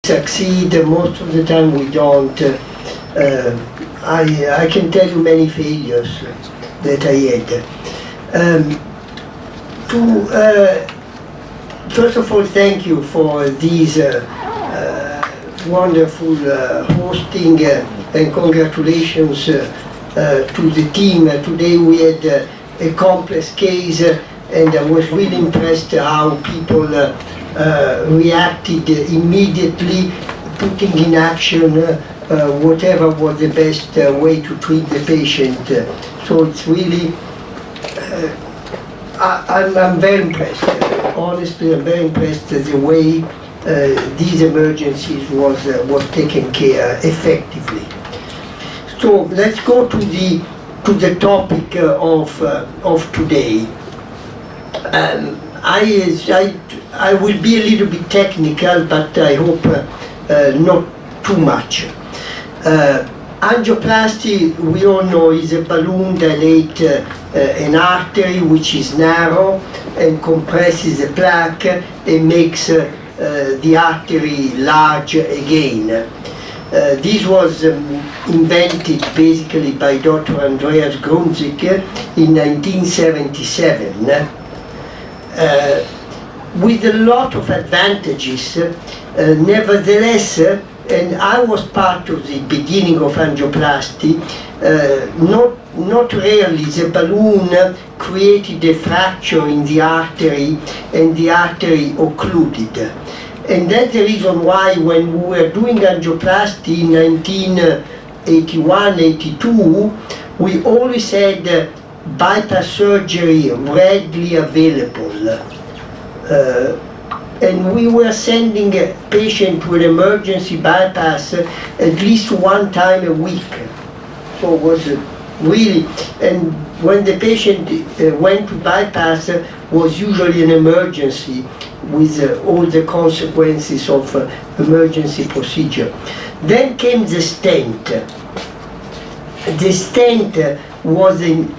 Succeed, most of the time we don't. I can tell you many failures that I had. First of all, thank you for these wonderful hosting and congratulations to the team. Today we had a complex case and I was really impressed how people reacted immediately, putting in action whatever was the best way to treat the patient. So it's really, I'm very impressed. Honestly, I'm very impressed the way these emergencies was taken care effectively. So let's go to the topic of today. I will be a little bit technical, but I hope not too much. Angioplasty, we all know, is a balloon dilate an artery which is narrow and compresses the plaque and makes the artery large again. This was invented basically by Dr. Andreas Grunzig in 1977 with a lot of advantages. Nevertheless, and I was part of the beginning of angioplasty, not rarely the balloon created a fracture in the artery and the artery occluded. And that's the reason why when we were doing angioplasty in 1981-82, we always had bypass surgery readily available. And we were sending a patient with emergency bypass at least one time a week. So it was really, and when the patient went to bypass, was usually an emergency with all the consequences of emergency procedure. Then came the stent. The stent was an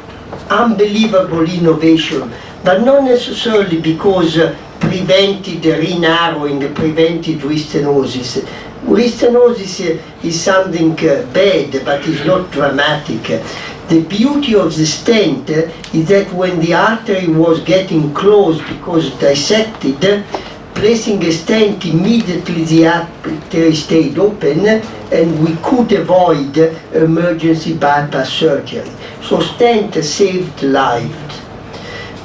unbelievable innovation, but not necessarily because prevented re-narrowing, prevented restenosis. Restenosis is something bad, but it's not dramatic. The beauty of the stent is that when the artery was getting close because dissected, placing a stent immediately the artery stayed open and we could avoid emergency bypass surgery. So stent saved lives.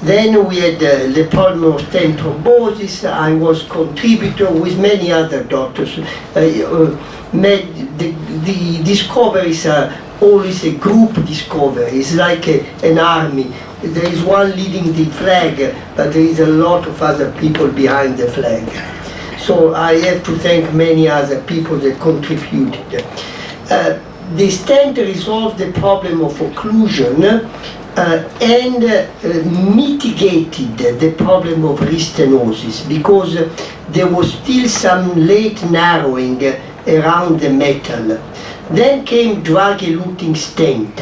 Then we had the pulmonary stent thrombosis. I was contributor with many other doctors. The discoveries are always a group discovery. It's like an army. There is one leading the flag, but there is a lot of other people behind the flag. So I have to thank many other people that contributed. The stent resolved the problem of occlusion and mitigated the problem of restenosis because there was still some late narrowing around the metal. Then came drug-eluting stent.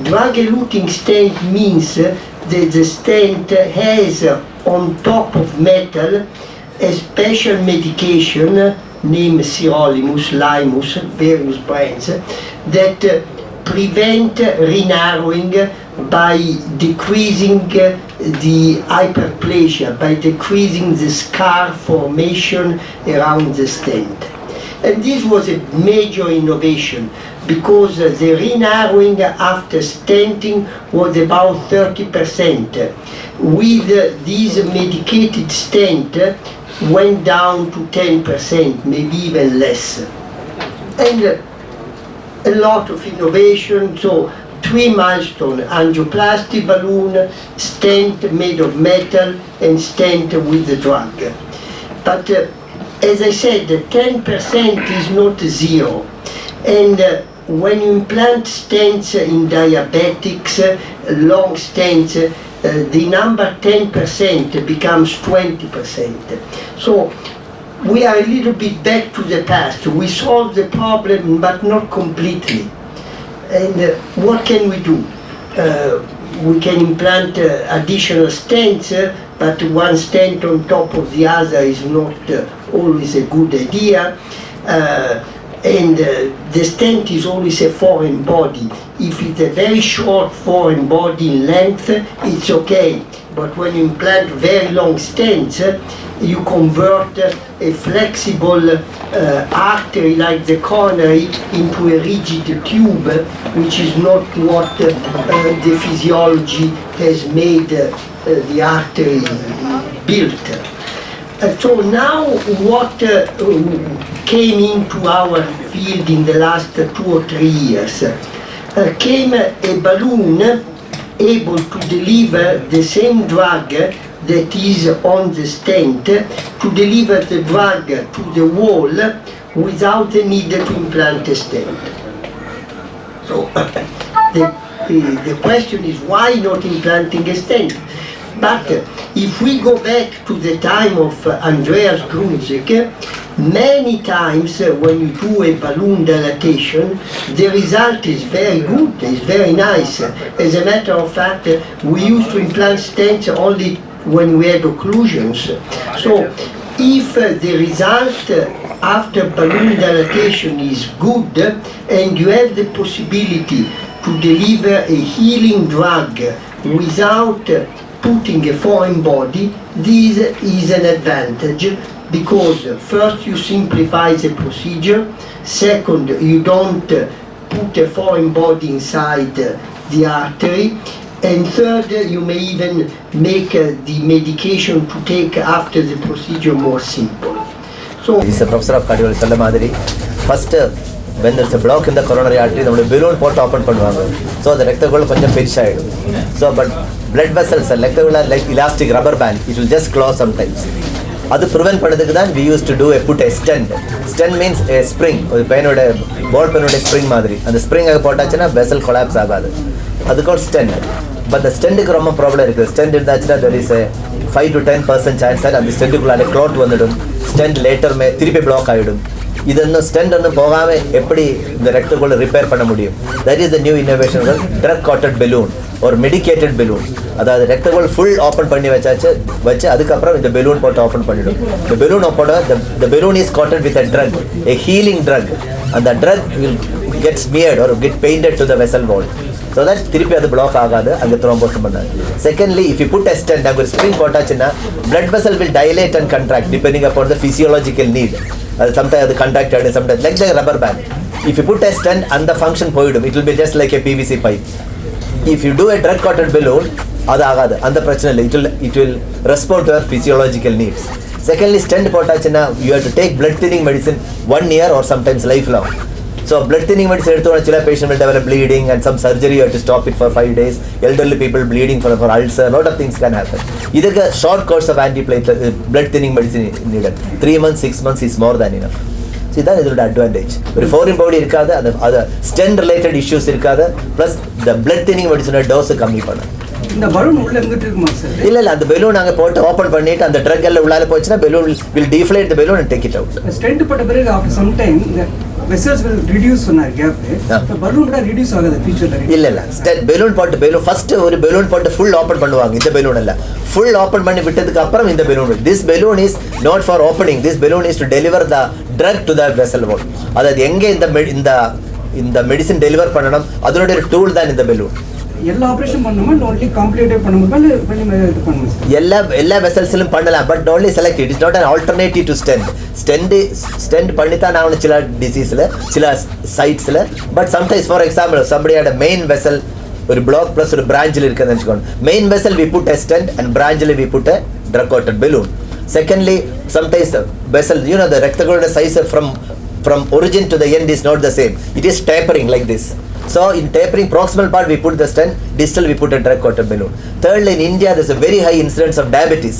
Drug-eluting stent means that the stent has on top of metal a special medication named sirolimus, limus, various brands, that prevent re-narrowing by decreasing the hyperplasia, by decreasing the scar formation around the stent. And this was a major innovation because the re-narrowing after stenting was about 30%. With this medicated stent went down to 10%, maybe even less. And a lot of innovation, so 3 milestones: angioplasty balloon, stent made of metal, and stent with the drug. But as I said, 10% is not zero. And when you implant stents in diabetics, long stents, the number 10% becomes 20%. So we are a little bit back to the past. We solved the problem, but not completely. And what can we do? We can implant additional stents, but one stent on top of the other is not always a good idea. And the stent is always a foreign body. If it's a very short foreign body in length, it's okay. But when you implant very long stents, you convert a flexible artery like the coronary into a rigid tube, which is not what the physiology has made the artery built. So now what came into our field in the last 2 or 3 years came a balloon able to deliver the same drug that is on the stent, to deliver the drug to the wall without the need to implant a stent. So the question is, why not implanting a stent? But if we go back to the time of Andreas Grunzig, many times when you do a balloon dilatation, the result is very good, it's very nice. As a matter of fact, we used to implant stents only when we had occlusions. So if the result after balloon dilatation is good and you have the possibility to deliver a healing drug without putting a foreign body, this is an advantage, because first you simplify the procedure, second you don't put a foreign body inside the artery, and third you may even make the medication to take after the procedure more simple. So he's a professor of cardiology. First, when there's a block in the coronary artery, the balloon pot open பண்ணுவாங்க. So the rectal கொஞ்சம் பெருசாயிடும். So but blood vessels like elastic rubber band, it will just close sometimes. அது prevent பண்ணதுக்கு தான் we used to do put a stent. Stent means a spring, ஒரு பெனோட ball பெனோட spring மாதிரி. அந்த spring அங்க போட்டாச்சுனா vessel collapse ஆகாது. அது called stent. But the stent க்கு ரொம்ப problem இருக்கு. Stent இருந்தாச்சுனா there is a 5 to 10% chance that அந்த stent குள்ள clot வந்துடும். Stent later திருப்பி block ஆயிடும். இதெல்லாம் ஸ்டெண்ட் ஒன்று போகாமல் எப்படி இந்த ரெக்டகுள்ள ரிப்பேர் பண்ண முடியும்? That is the new innovation, drug-coated balloon ஒரு மெடிக்கேட்டட் பெலூன். அதாவது ரெக்டகுள் ஃபுல் ஓப்பன் பண்ணி வச்சு அதுக்கப்புறம் இந்த பெலூன் போட்டு ஓப்பன் பண்ணிடும். இந்த பெலூன் போட the balloon is coated with a drug, a healing drug, and the drug will get smeared or get painted to the vessel wall. So that திருப்பி அது பிளாக் ஆகாது, அங்கே த்ரோம்போஸ் பண்ணாது. Secondly, if you put a stent, அங்கே ஒரு spring போட்டாச்சுன்னா blood vessel will dilate and contract depending upon the physiological need. Sometimes அது contracted, sometimes like the rubber band. If you put a stent and the function போயிடும், it will be just like a PVC pipe. If you do a drug-coated balloon, அது ஆகாது, அந்த பிரச்சனை இல்லை. It will respond to your physiological needs. Secondly, stent போட்டாச்சுன்னா you have to take blood thinning medicine 1 year or sometimes lifelong. So blood thinning medicine எடுத்தோன்னா சில patient will develop bleeding and some surgery you have to stop it for 5 days. Elderly people bleeding for ulcer, lot of things can happen. இதுக்கு short course of antiplatelet blood thinning medicine needed. 3 months, 6 months is more than enough. So இதான் இதோட advantage. ஒரு foreign body இருக்காது, அது stent related issues இருக்காது, plus the blood thinning medicine dose கம்மி பண்ணும். இந்த பலூன் உள்ள இருந்துட்டு இருக்குமா சார்? இல்ல அந்த பலூன் நாங்க போட்டு ஓபன் பண்ணிட்டு அந்த ட்ரக் எல்லாம் உள்ளால போச்சுனா balloon will deflate the balloon and take it out. Stent போட்ட பிறகு after some time the vessels will reduce சொன்னார் கேப். the balloon கூட reduce ஆகாது ஃபியூச்சர்ல? இல்ல ஸ்டென்ட் balloon போட்டு balloon first ஒரு balloon போட்டு full open பண்ணுவாங்க. இந்த balloon இல்ல, full open பண்ணி விட்டதுக்கு அப்புறம் இந்த balloon. This balloon is not for opening, this balloon is to deliver the drug to the vessel wall. அதாவது எங்க இந்த மெடிசின் டெலிவர் பண்ணனும் அதோட ஒரு டூல் தான் இந்த balloon. எல்லா ஆபரேஷன் பண்ணுமா only complicated பண்ணுமா இல்ல இது பண்ணுமா? எல்லா வெசல்ஸ்லயும் பண்ணலாம், but only select it is not an alternative to stent பண்ணிட்டா நான் சில டிசீஸ்ல சில சைட்ஸ்ல, but sometimes for example somebody had a main vessel ஒரு block plus ஒரு branch இருக்குன்னு வெச்சுக்கோங்க. main vessel we put a stent and branch we put a drug-coated balloon. Secondly, sometimes the vessel, you know, the rectangular size from origin to the end is not the same, it is tapering like this. So in tapering proximal part we put the stent, distal we put a drug-coated balloon. Thirdly, in India there is a very high incidence of diabetes.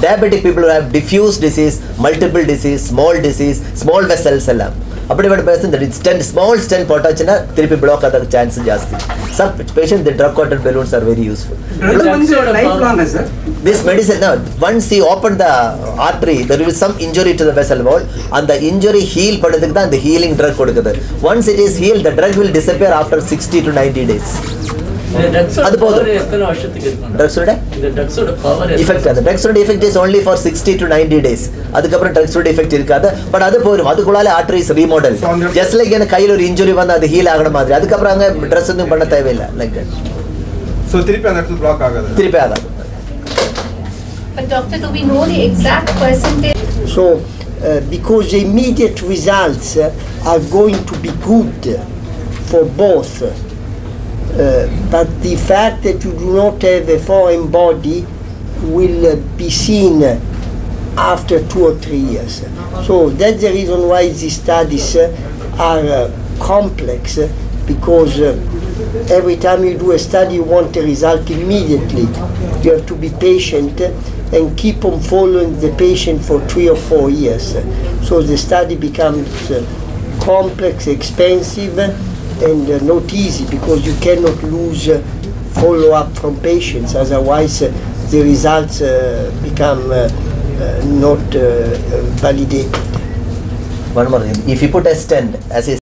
Diabetic people who have diffuse disease, multiple disease, small vessels எல்லாம் அப்படிப்பட்ட person that stent, small stent போட்டாச்சுன்னா திருப்பி block ஆக chance ஜாஸ்தி. Some patients the drug-coated balloons are very useful. Lifelong sir. This medicine, now once you open the artery there will be some injury to the vessel wall and the injury heal பண்ணதுக்கு தான் the healing drug கொடுக்குது. Once it is healed, the drug will disappear after 60 to 90 days. அது போதும். ட்ரக்ஸோட effect, அந்த ட்ரக்ஸோட effect is only for 60 to 90 days. அதுக்கப்புறம் ட்ரக்ஸோட effect இருக்காது. But அது போயிடும். அதுக்குள்ளால ஆர்டரிஸ் ரீமாடல். ஜஸ்ட் லைக் எனக்கு கையில் ஒரு இன்ஜுரி வந்து அது ஹீல் ஆகணும் மாதிரி. அதுக்கப்புறம் அங்கே ட்ரெஸ் எதுவும் பண்ண தேவையில்லை. Like that. ஸோ திருப்பி அந்த இடத்துல பிளாக் ஆகாது. திருப்பி ஆகாது. But doctor, do we know the exact percentage? So, because the immediate results are going to be good for both, but the fact that you do not have a foreign body will be seen after 2 or 3 years. So that's the reason why these studies are complex, because every time you do a study you want a result immediately. You have to be patient and keep on following the patient for 3 or 4 years. So the study becomes complex, expensive, and not easy, because you cannot lose follow-up from patients, otherwise the results become not validated. One more thing, if you put a stent, as a